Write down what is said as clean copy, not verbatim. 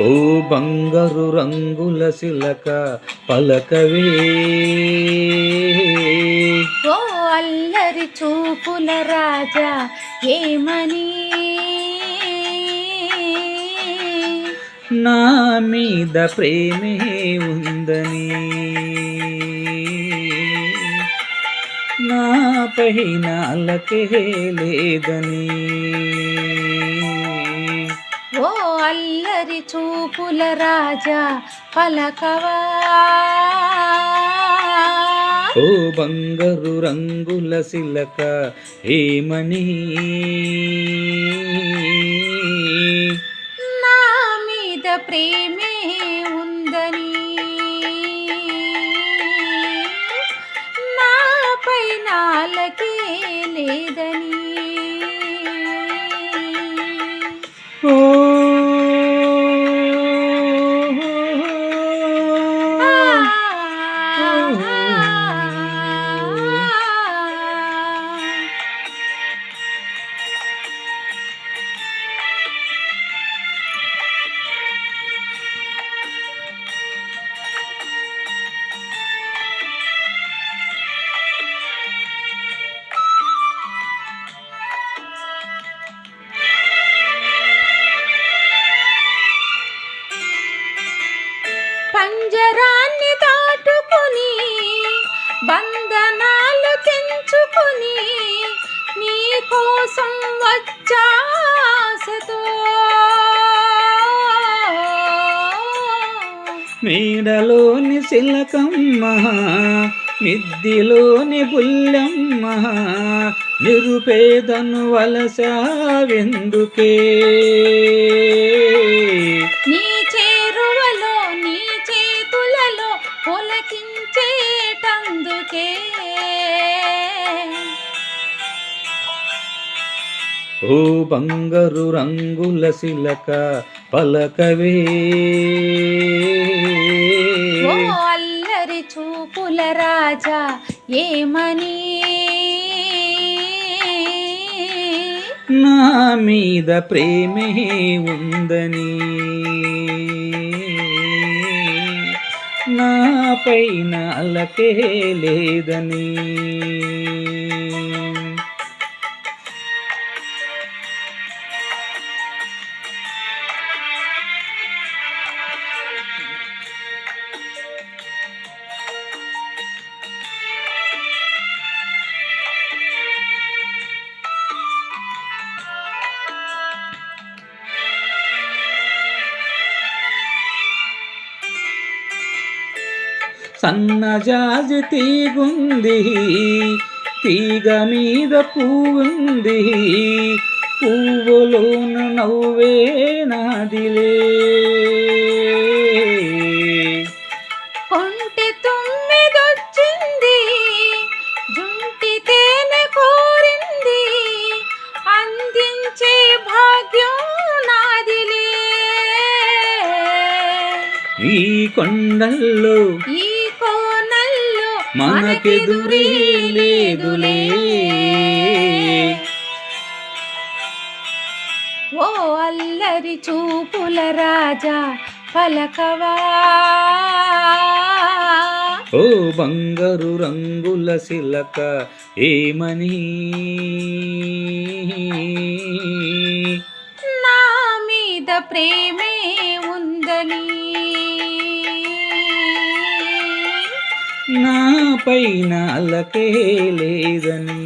ఓ బంగారు రంగుల సిలక పలకవే, ఓ అల్లరి చూపుల రాజా ఏమని నా మీద ప్రేమే ఉందని, నాపై నాలకే లేదని. ఓ అల్లరి చూపుల రాజా పలకవా, ఓ బంగారు రంగుల సిలక ఏమని నా మీద ప్రేమే ఉందని, నాపై నాలకే లేదని. ఓ పంజరాన్ని దాటుకుని బంధనాలు తెంచుకుని నీ కోసం వచ్చాసతో, మేడలోని సిలకమ్మ, మిద్దిలోని బుల్లెమ్మ, నిరుపేదను వలసావెందుకే. నీ చేరువలో నీ చేతులలో పొలకించేటందుకే. ఓ బంగారు రంగుల సిలక పలకవే, ఓ అల్లరి చూపుల రాజా ఏమని నా మీద ప్రేమే ఉందని, నాపై నాలకే లేదని. సన్నజాజి తీగుంది, తీగ మీద పువ్వుంది, పువ్వులోన నవ్వే నాదిలే. కొంటె తుమ్మెదొచ్చింది, జుంటి తేనె కోరింది, అందించే భాగ్యం నాదిలే. ఈ కొండల్లో ఈ కోనల్లో మనకెదురే లేదులే. ఓ అల్లరి చూపుల రాజా పలకవా, ఓ బంగారు రంగుల సిలక ఏమని నా మీద ప్రేమే ఉందని, నాపై నాలకే లేదని.